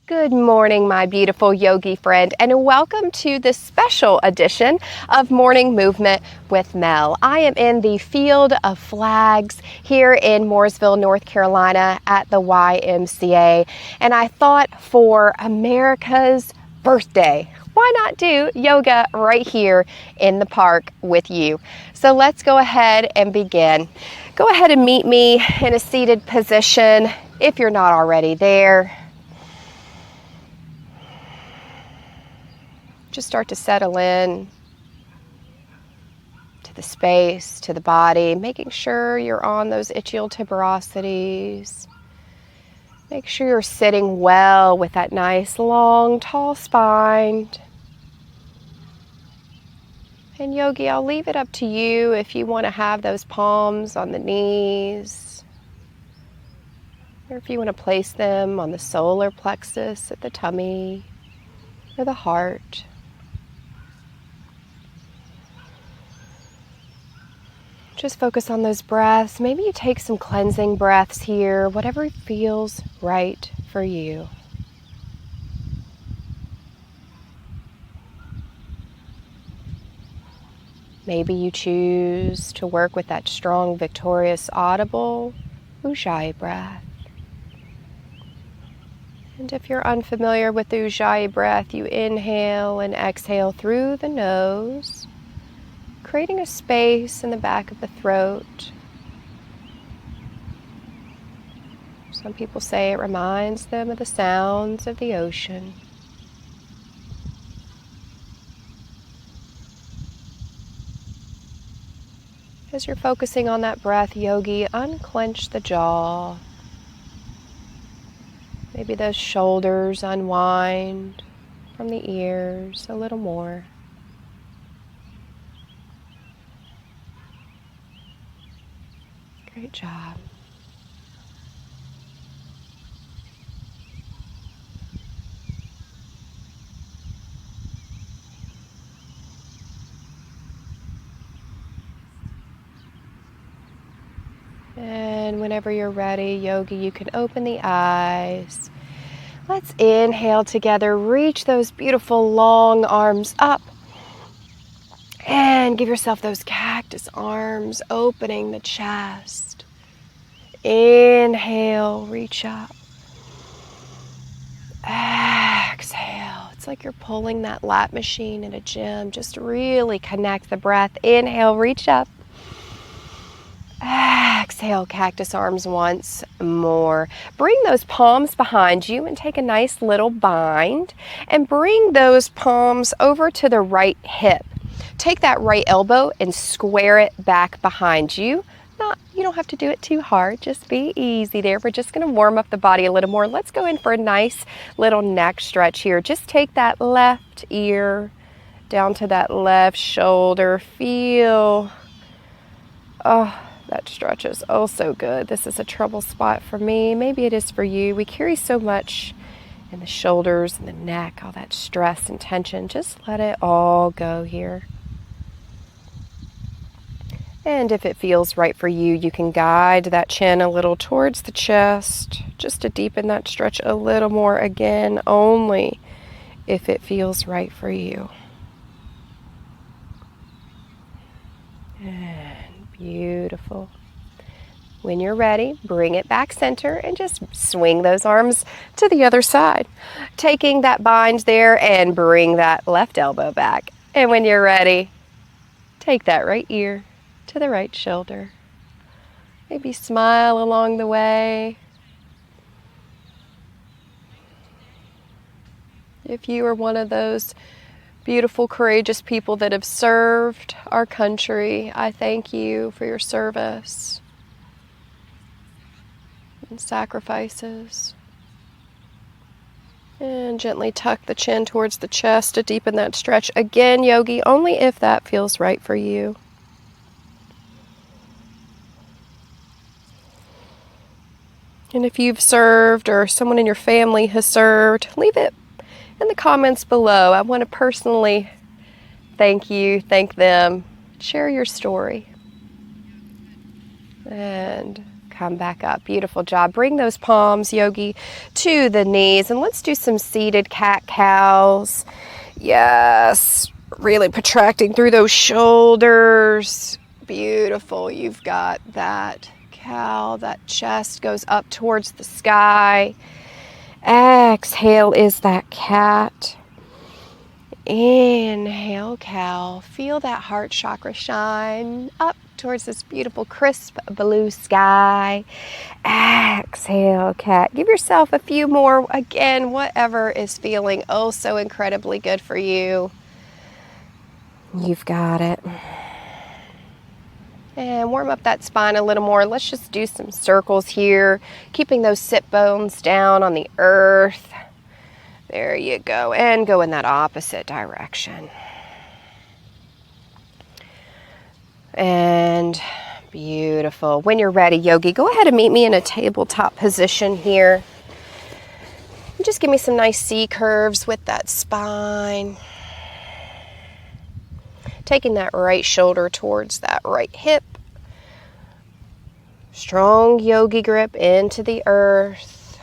Good morning, my beautiful yogi friend, and welcome to this special edition of Morning Movement with Mel. I am in the Field of Flags here in Mooresville, North Carolina at the YMCA, and I thought for America's birthday, why not do yoga right here in the park with you? So let's go ahead and begin. Go ahead and meet me in a seated position if you're not already there. Just start to settle in to the space, to the body, making sure you're on those ischial tuberosities. Make sure you're sitting well with that nice, long, tall spine. And Yogi, I'll leave it up to you if you want to have those palms on the knees, or if you want to place them on the solar plexus at the tummy or the heart. Just focus on those breaths. Maybe you take some cleansing breaths here, whatever feels right for you. Maybe you choose to work with that strong, victorious, audible Ujjayi breath. And if you're unfamiliar with the Ujjayi breath, you inhale and exhale through the nose, creating a space in the back of the throat. Some people say it reminds them of the sounds of the ocean. As you're focusing on that breath, Yogi, unclench the jaw. Maybe those shoulders unwind from the ears a little more. Great job. And whenever you're ready, Yogi, you can open the eyes. Let's inhale together. Reach those beautiful long arms up. And give yourself those cactus arms, opening the chest. Inhale, reach up. Exhale. It's like you're pulling that lat machine in a gym. Just really connect the breath. Inhale, reach up. Exhale, cactus arms once more. Bring those palms behind you and take a nice little bind and bring those palms over to the right hip. Take that right elbow and square it back behind you. You don't have to do it too hard, just be easy there. We're just going to warm up the body a little more. Let's go in for a nice little neck stretch here. Just take that left ear down to that left shoulder. Feel, that stretch is oh so good. This is a trouble spot for me. Maybe it is for you. We carry so much in the shoulders and the neck, all that stress and tension. Just let it all go here. And if it feels right for you, you can guide that chin a little towards the chest, just to deepen that stretch a little more, again, only if it feels right for you. And beautiful. When you're ready, bring it back center and just swing those arms to the other side. Taking that bind there and bring that left elbow back. And when you're ready, take that right ear to the right shoulder. Maybe smile along the way. If you are one of those beautiful, courageous people that have served our country, I thank you for your service and sacrifices. And gently tuck the chin towards the chest to deepen that stretch. Again, Yogi, only if that feels right for you. And if you've served or someone in your family has served, leave it in the comments below. I want to personally thank you, thank them. Share your story. And Come back up. Beautiful job. Bring those palms, Yogi, to the knees. And let's do some seated cat-cows. Yes. Really protracting through those shoulders. Beautiful. You've got that cow. That chest goes up towards the sky. Exhale is that cat. Inhale, cow. Feel that heart chakra shine up towards this beautiful crisp blue sky. Exhale, cat. Give yourself a few more. Again, whatever is feeling oh so incredibly good for you. You've got it. And warm up that spine a little more. Let's just do some circles here, keeping those sit bones down on the earth. There you go. And go in that opposite direction. And beautiful. When you're ready, Yogi, go ahead and meet me in a tabletop position here. And just give me some nice C curves with that spine. Taking that right shoulder towards that right hip. Strong yogi grip into the earth.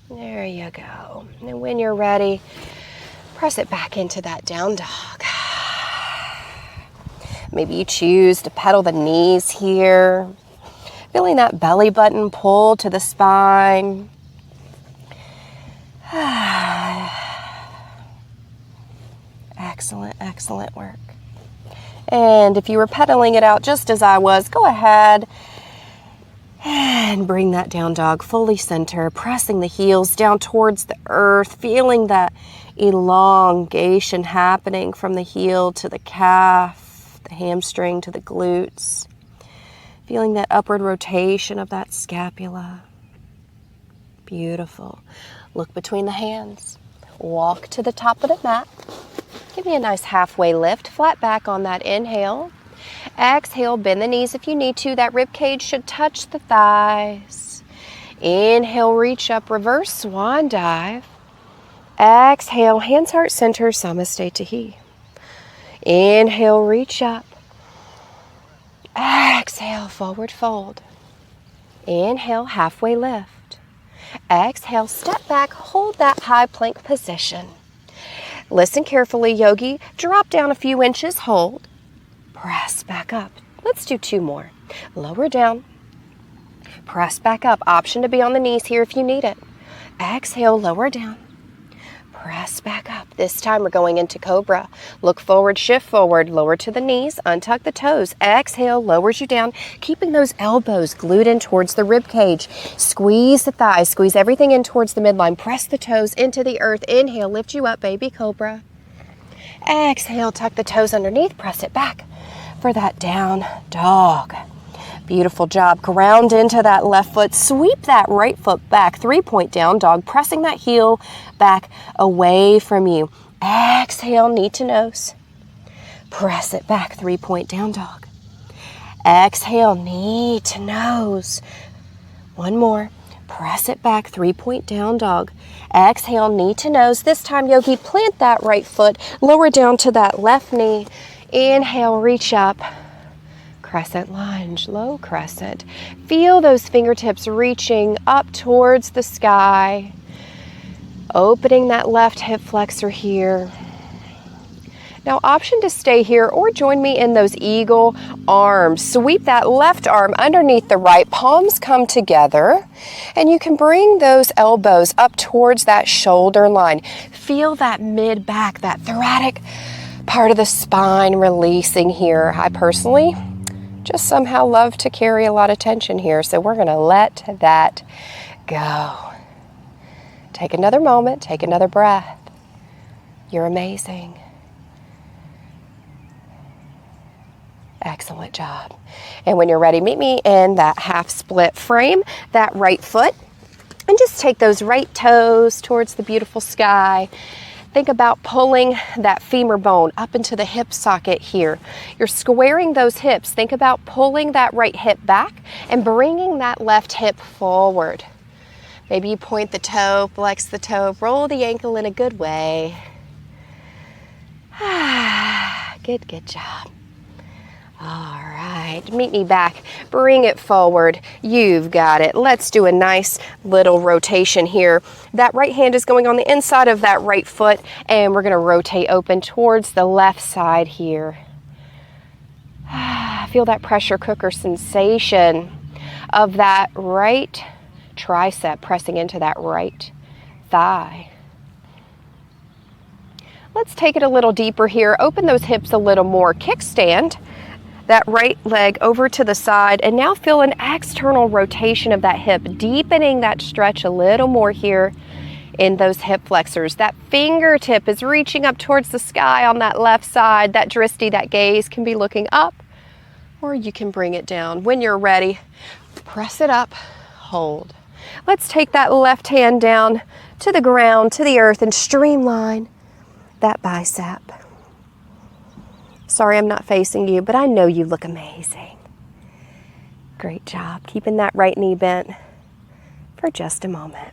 There you go. And when you're ready, press it back into that down dog. Maybe you choose to pedal the knees here. Feeling that belly button pull to the spine. Excellent, excellent work. And if you were pedaling it out just as I was, go ahead and bring that down dog fully center, pressing the heels down towards the earth, feeling that elongation happening from the heel to the calf, the hamstring to the glutes, feeling that upward rotation of that scapula. Beautiful. Look between the hands. Walk to the top of the mat. Give me a nice halfway lift, flat back on that inhale. Exhale, bend the knees if you need to. That rib cage should touch the thighs. Inhale, reach up, reverse swan dive. Exhale, hands heart center, Samasthiti Tahi. Inhale, reach up. Exhale, forward fold. Inhale, halfway lift. Exhale, step back, hold that high plank position. Listen carefully, Yogi. Drop down a few inches, hold. Press back up. Let's do two more. Lower down. Press back up. Option to be on the knees here if you need it. Exhale, lower down. Press back up. This time we're going into cobra. Look forward, shift forward, lower to the knees, untuck the toes. Exhale, lowers you down, keeping those elbows glued in towards the rib cage. Squeeze the thighs, squeeze everything in towards the midline. Press the toes into the earth. Inhale, lift you up, baby cobra. Exhale, tuck the toes underneath, press it back for that down dog. Beautiful job. Ground into that left foot. Sweep that right foot back. 3-point down dog. Pressing that heel back away from you. Exhale, knee to nose. Press it back. 3-point down dog. Exhale, knee to nose. One more. Press it back. 3-point down dog. Exhale, knee to nose. This time, Yogi, plant that right foot. Lower down to that left knee. Inhale, reach up. Crescent lunge, low crescent. Feel those fingertips reaching up towards the sky. Opening that left hip flexor here. Now, option to stay here or join me in those eagle arms. Sweep that left arm underneath the right. Palms come together. And you can bring those elbows up towards that shoulder line. Feel that mid back, that thoracic part of the spine releasing here. I personally just somehow love to carry a lot of tension here, so we're going to let that go. Take another moment, take another breath. You're amazing. Excellent job. And when you're ready, meet me in that half split frame, that right foot, and just take those right toes towards the beautiful sky. Think about pulling that femur bone up into the hip socket here. You're squaring those hips. Think about pulling that right hip back and bringing that left hip forward. Maybe you point the toe, flex the toe, roll the ankle in a good way. Good job. All right. right, meet me back. Bring it forward. You've got it. Let's do a nice little rotation here. That right hand is going on the inside of that right foot, and we're going to rotate open towards the left side here. Feel that pressure cooker sensation of that right tricep pressing into that right thigh. Let's take it a little deeper here. Open those hips a little more. Kickstand that right leg over to the side, and now feel an external rotation of that hip, deepening that stretch a little more here in those hip flexors. That fingertip is reaching up towards the sky on that left side. That drishti, that gaze can be looking up, or you can bring it down. When you're ready, press it up, hold. Let's take that left hand down to the ground, to the earth, and streamline that bicep. Sorry I'm not facing you, but I know you look amazing. Great job. Keeping that right knee bent for just a moment.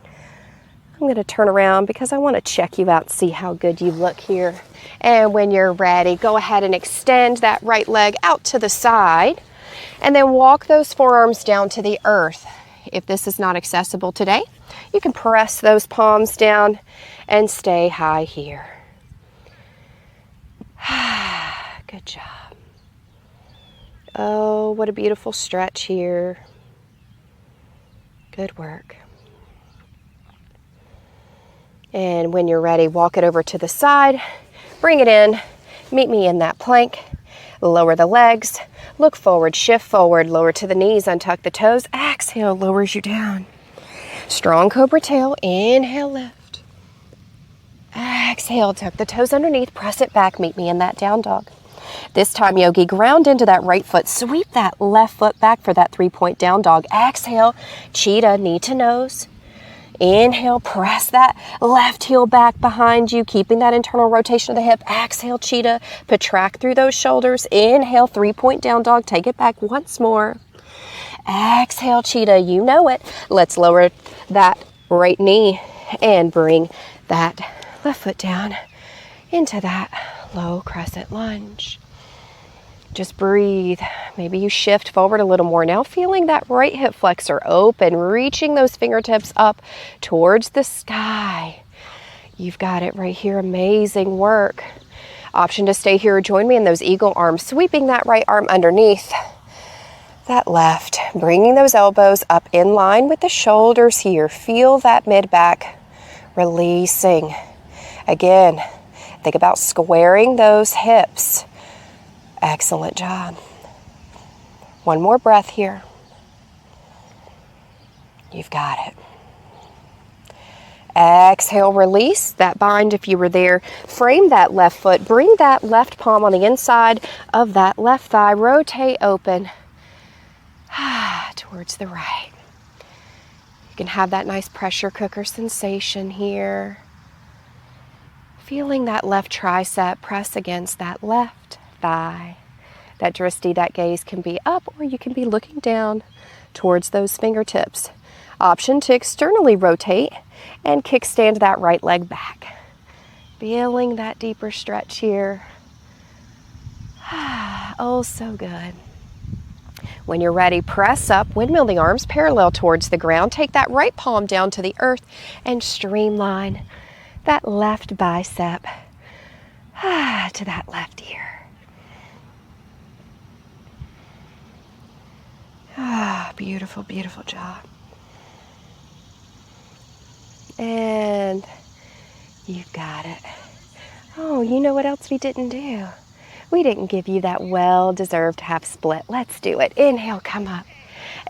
I'm going to turn around because I want to check you out and see how good you look here. And when you're ready, go ahead and extend that right leg out to the side, and then walk those forearms down to the earth. If this is not accessible today, you can press those palms down and stay high here. Good job. Oh, what a beautiful stretch here. Good work. And when you're ready, walk it over to the side, bring it in, meet me in that plank, lower the legs, look forward, shift forward, lower to the knees, untuck the toes, exhale, lowers you down. Strong cobra tail, inhale, lift. Exhale, tuck the toes underneath, press it back, meet me in that down dog. This time, yogi, ground into that right foot, sweep that left foot back for that 3-point down dog. Exhale, cheetah, knee to nose. Inhale, press that left heel back behind you, keeping that internal rotation of the hip. Exhale, cheetah, protract through those shoulders. Inhale, 3-point down dog, take it back once more. Exhale, cheetah, you know it. Let's lower that right knee and bring that left foot down into that low crescent lunge. Just breathe. Maybe you shift forward a little more now, feeling that right hip flexor open, reaching those fingertips up towards the sky. You've got it right here. Amazing work. Option to stay here or join me in those eagle arms, sweeping that right arm underneath that left, bringing those elbows up in line with the shoulders here. Feel that mid-back releasing. Again, think about squaring those hips. Excellent job. One more breath here. You've got it. Exhale, release that bind if you were there. Frame that left foot. Bring that left palm on the inside of that left thigh. Rotate open towards the right. You can have that nice pressure cooker sensation here. Feeling that left tricep press against that left thigh. That drishti, that gaze can be up, or you can be looking down towards those fingertips. Option to externally rotate and kickstand that right leg back. Feeling that deeper stretch here. Oh, so good. When you're ready, press up, windmill the arms parallel towards the ground. Take that right palm down to the earth and streamline that left bicep to that left ear. Beautiful, beautiful job. And you've got it. Oh, you know what else we didn't do? We didn't give you that well-deserved half split. Let's do it. Inhale, come up.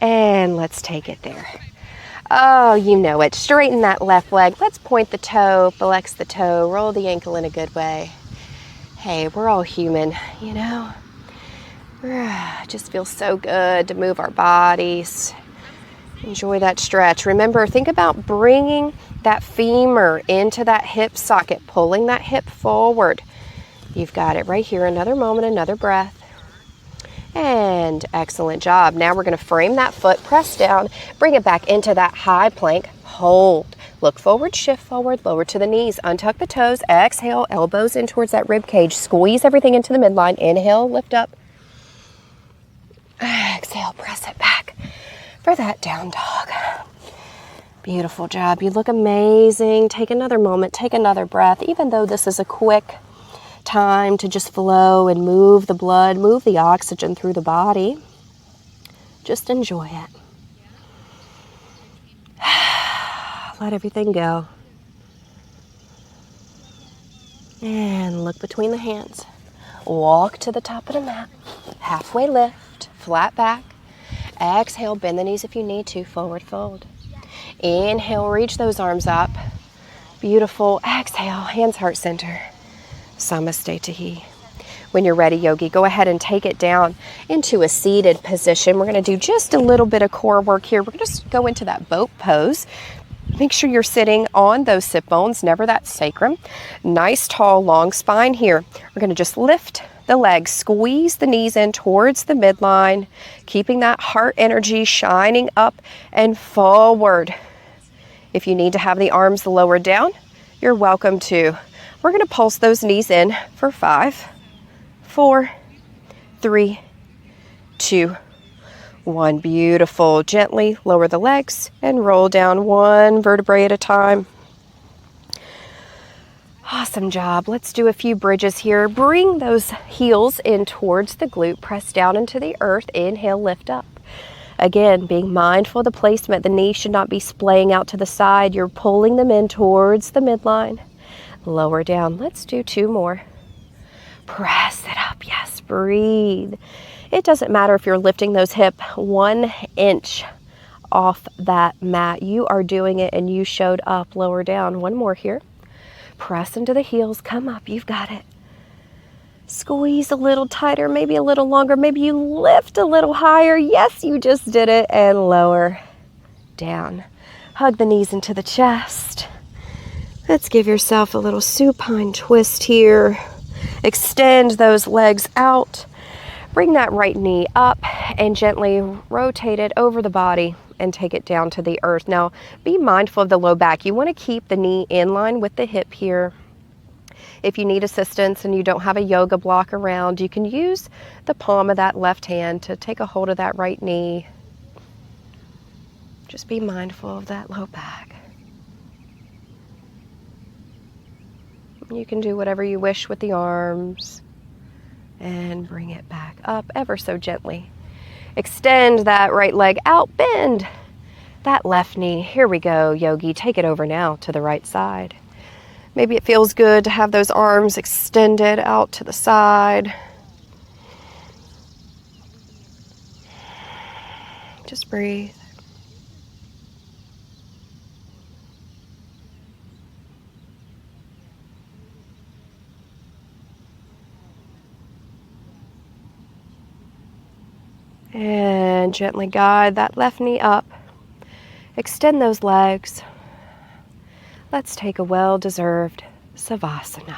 And let's take it there. Oh, you know it. Straighten that left leg. Let's point the toe, flex the toe, roll the ankle in a good way. Hey, we're all human, you know? It just feels so good to move our bodies. Enjoy that stretch. Remember, think about bringing that femur into that hip socket, pulling that hip forward. You've got it right here. Another moment, another breath. And excellent job. Now we're going to frame that foot, press down, bring it back into that high plank. Hold. Look forward, shift forward, lower to the knees, untuck the toes, exhale, elbows in towards that rib cage. Squeeze everything into the midline. Inhale, lift up. Exhale, press it back for that down dog. Beautiful job. You look amazing. Take another moment, take another breath. Even though this is a quick time to just flow and move the blood, move the oxygen through the body, just enjoy it. Let everything go. And look between the hands. Walk to the top of the mat. Halfway lift, flat back. Exhale, bend the knees if you need to, forward fold. Inhale, reach those arms up. Beautiful. Exhale, hands heart center. Samasthiti Tahi. When you're ready, yogi, go ahead and take it down into a seated position. We're going to do just a little bit of core work here. We're going to just go into that boat pose. Make sure you're sitting on those sit bones, never that sacrum. Nice, tall, long spine here. We're going to just lift the legs, squeeze the knees in towards the midline, keeping that heart energy shining up and forward. If you need to have the arms lowered down, you're welcome to. We're going to pulse those knees in for 5, 4, 3, 2, 1. Beautiful. Gently lower the legs and roll down one vertebrae at a time. Awesome job. Let's do a few bridges here. Bring those heels in towards the glute. Press down into the earth. Inhale, lift up. Again, being mindful of the placement. The knees should not be splaying out to the side. You're pulling them in towards the midline. Lower down. Let's do 2 more. Press it up. Yes, breathe. It doesn't matter if you're lifting those hips 1 inch off that mat. You are doing it and you showed up. Lower down. 1 more here. Press into the heels. Come up. You've got it. Squeeze a little tighter, maybe a little longer. Maybe you lift a little higher. Yes, you just did it. And lower down. Hug the knees into the chest. Let's give yourself a little supine twist here. Extend those legs out. Bring that right knee up and gently rotate it over the body and take it down to the earth. Now, be mindful of the low back. You want to keep the knee in line with the hip here. If you need assistance and you don't have a yoga block around, you can use the palm of that left hand to take a hold of that right knee. Just be mindful of that low back. You can do whatever you wish with the arms and bring it back up ever so gently. Extend that right leg out, bend that left knee. Here we go, yogi. Take it over now to the right side. Maybe it feels good to have those arms extended out to the side. Just breathe. And gently guide that left knee up. Extend those legs. Let's take a well-deserved Savasana.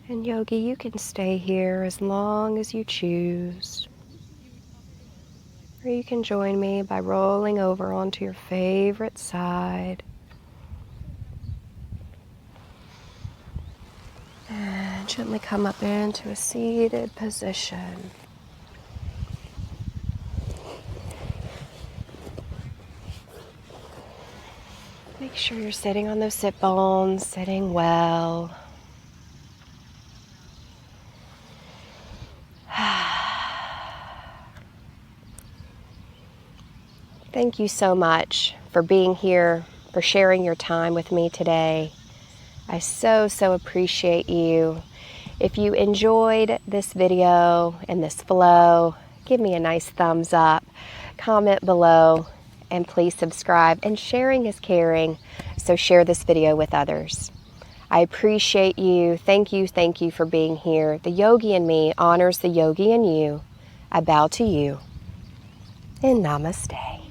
And yogi, you can stay here as long as you choose. Or you can join me by rolling over onto your favorite side. And gently come up into a seated position. Make sure you're sitting on those sit bones, sitting well. Thank you so much for being here, for sharing your time with me today. I so appreciate you. If you enjoyed this video and this flow, give me a nice thumbs up, comment below, and please subscribe. And sharing is caring, so share this video with others. I appreciate you. Thank you for being here. The yogi in me honors the yogi in you. I bow to you, and namaste.